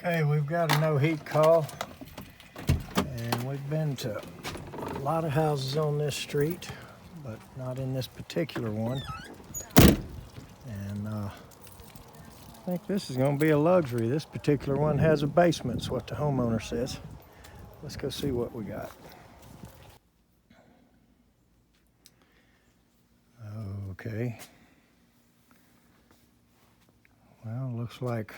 Okay, we've got a no heat call, and we've been to a lot of houses on this street, but not in this particular one. And I think this is going to be a luxury. This particular one has a basement, is what the homeowner says. Let's go see what we got. Okay. Well, looks like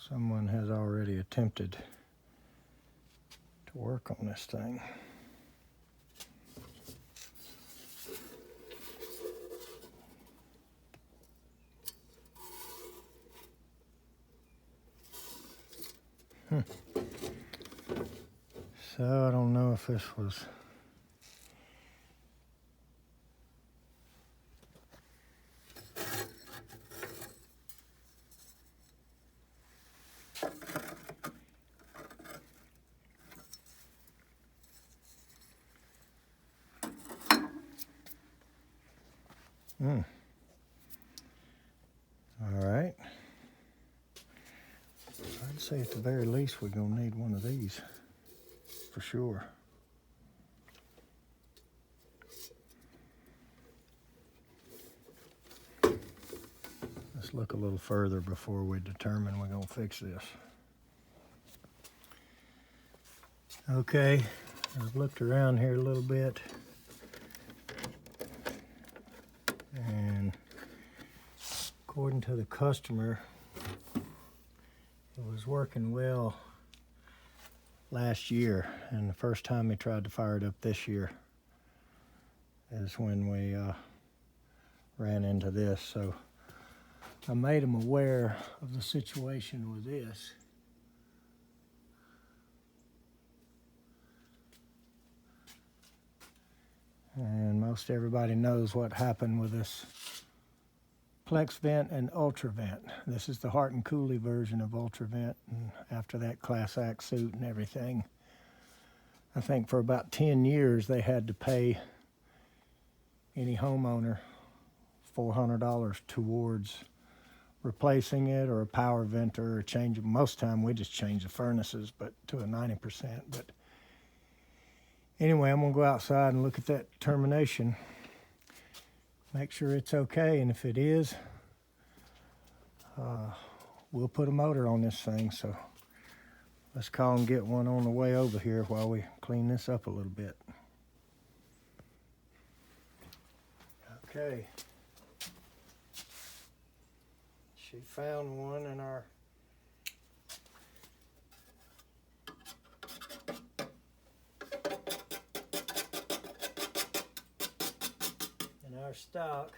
someone has already attempted to work on this thing. So I don't know if this was all right. I'd say at the very least we're gonna need one of these for sure. Let's look a little further before we determine we're gonna fix this. Okay, I've looked around here a little bit, and according to the customer, it was working well last year, and the first time he tried to fire it up this year is when we ran into this. So I made him aware of the situation with this. And most everybody knows what happened with this Plex vent and Ultra vent. This is the Hart and Cooley version of Ultra vent, and after that class act suit and everything, I think for about 10 years they had to pay any homeowner $400 towards replacing it, or a power venter, or change. Most time we just change the furnaces, but to a 90%. But anyway, I'm gonna go outside and look at that termination, make sure it's okay, and if it is, we'll put a motor on this thing. So let's call and get one on the way over here while we clean this up a little bit. Okay. She found one in our stock.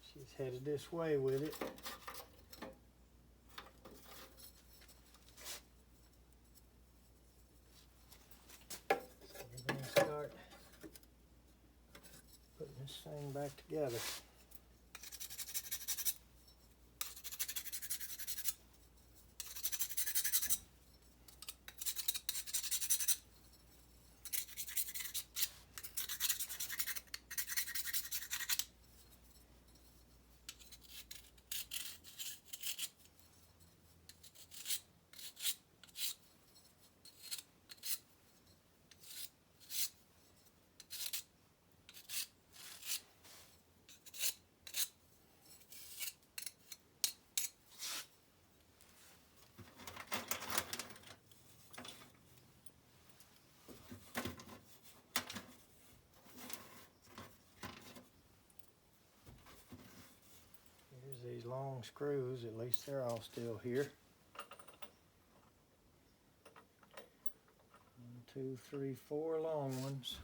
She's headed this way with it. So we're going to start putting this thing back together. These long screws, at least they're all still here. 1, 2, 3, 4 long ones.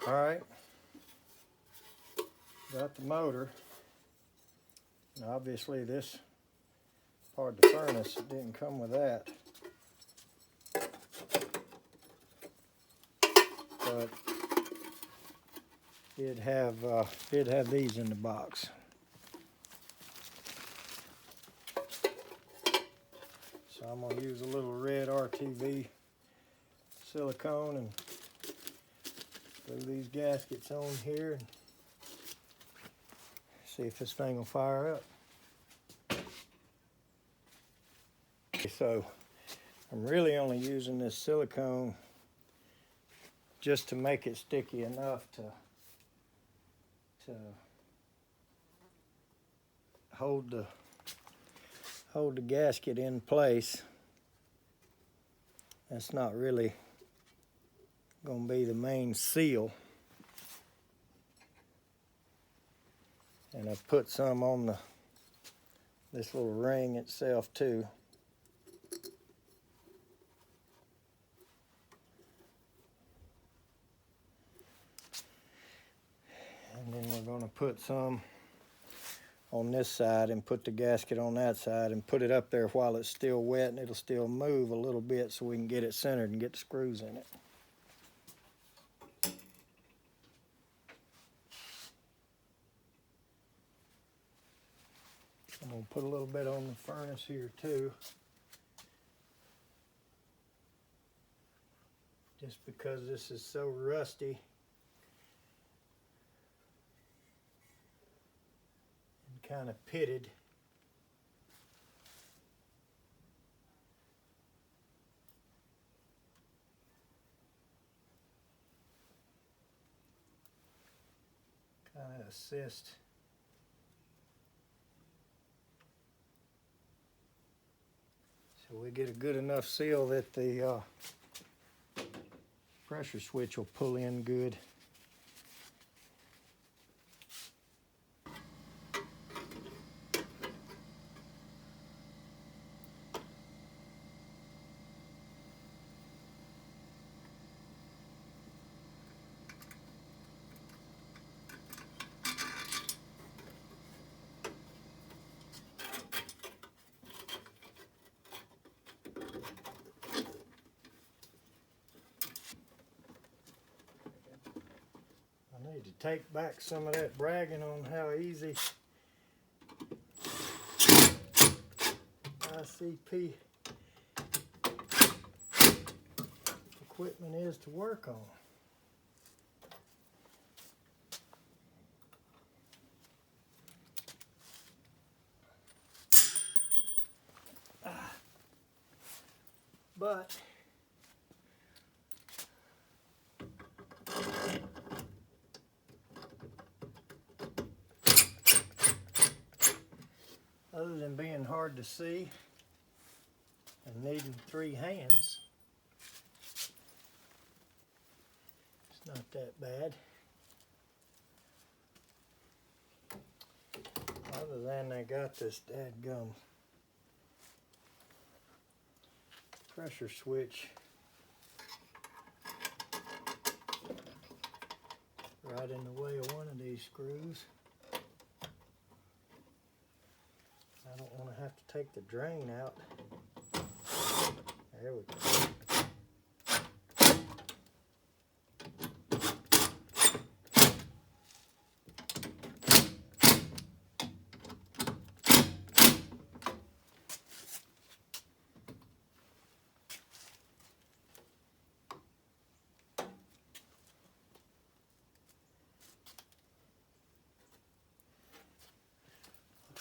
All right, got the motor. Now obviously this part of the furnace, it didn't come with that. but did have these in the box. So I'm going to use a little red RTV silicone and glue these gaskets on here and see if this thing will fire up. Okay, so I'm really only using this silicone just to make it sticky enough to hold the gasket in place. That's not really going to be the main seal. And I've put some on this little ring itself too. And then we're going to put some on this side and put the gasket on that side and put it up there while it's still wet, and it'll still move a little bit so we can get it centered and get the screws in it. I'm going to put a little bit on the furnace here too, just because this is so rusty and kind of pitted. Kind of assist. So we get a good enough seal that the pressure switch will pull in good. I need to take back some of that bragging on how easy ICP equipment is to work on. But other than being hard to see and needing 3 hands, it's not that bad. Other than they got this dadgum pressure switch right in the way of one of these screws. I don't want to have to take the drain out. There we go.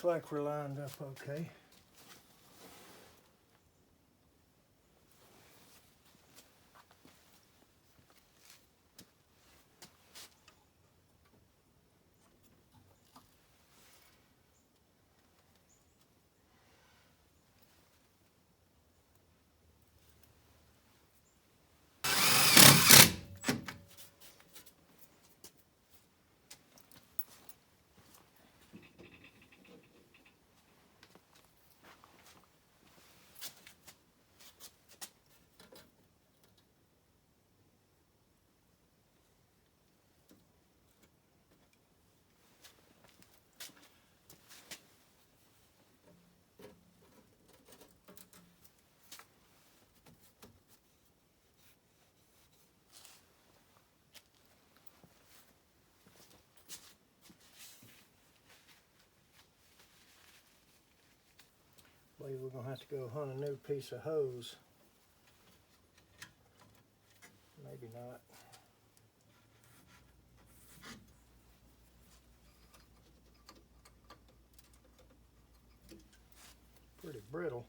Looks like we're lined up okay. believe we're going to have to go hunt a new piece of hose. Maybe not. Pretty brittle.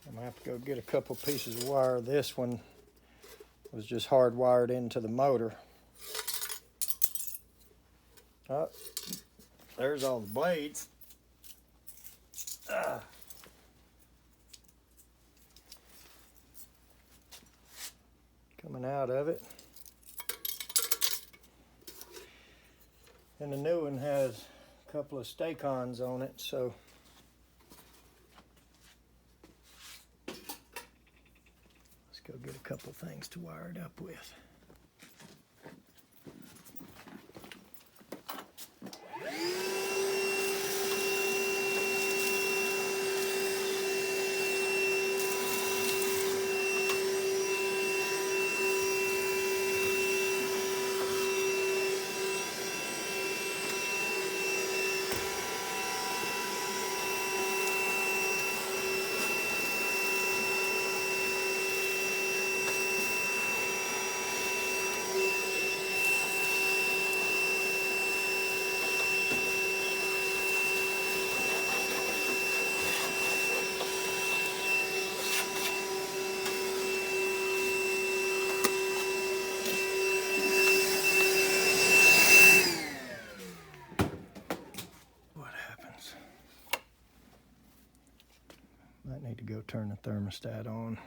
I'm going to have to go get a couple pieces of wire. This one was just hardwired into the motor. Oh, there's all the blades. Coming out of it. And the new one has a couple of stake-ons on it, so let's go get a couple things to wire it up with. Might need to go turn the thermostat on.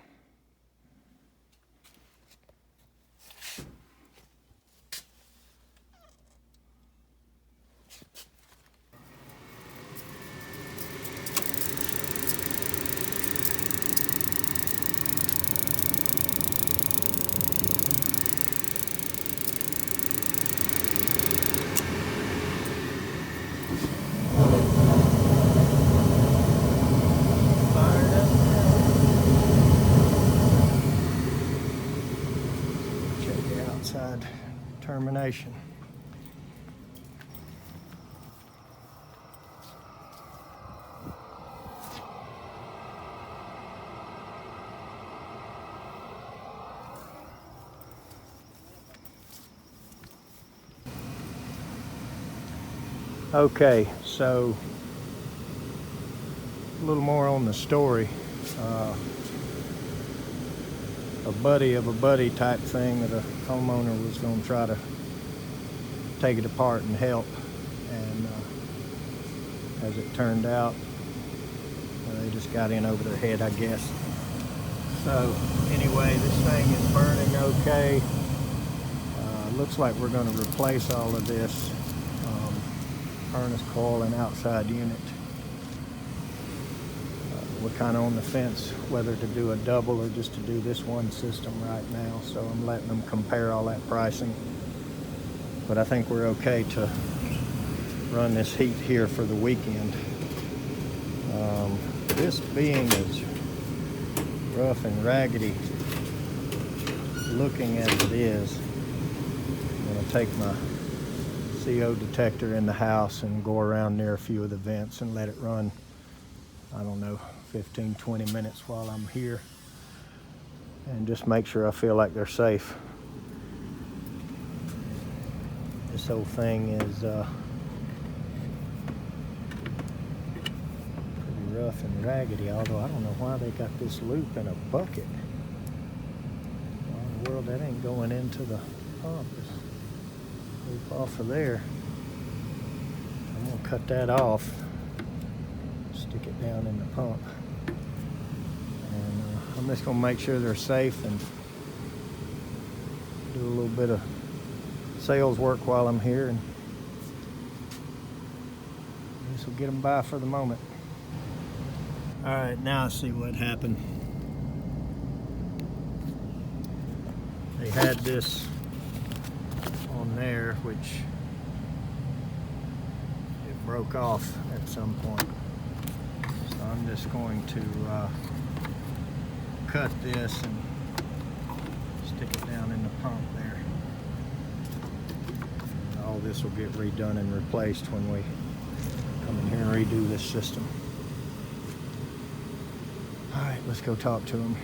Termination. Okay, so a little more on the story. A buddy of a buddy type thing that a homeowner was going to try to take it apart and help, and as it turned out, they just got in over their head, I guess. So anyway, this thing is burning okay. Looks like we're going to replace all of this furnace coil and outside unit. We're kind of on the fence whether to do a double or just to do this one system right now, so I'm letting them compare all that pricing. But I think we're okay to run this heat here for the weekend. This being as rough and raggedy looking as it is, I'm going to take my CO detector in the house and go around near a few of the vents and let it run, I don't know, 15-20 minutes while I'm here, and just make sure I feel like they're safe. This whole thing is pretty rough and raggedy, although I don't know why they got this loop in a bucket. Why in the world that ain't going into the pump? This loop off of there. I'm gonna cut that off, stick it down in the pump, and I'm just gonna make sure they're safe and do a little bit of sales work while I'm here, and this will get them by for the moment. All right, now I see what happened. They had this on there, which it broke off at some point. So I'm just going to cut this and stick it down in the pump there. And all this will get redone and replaced when we come in here and redo this system. All right, let's go talk to him.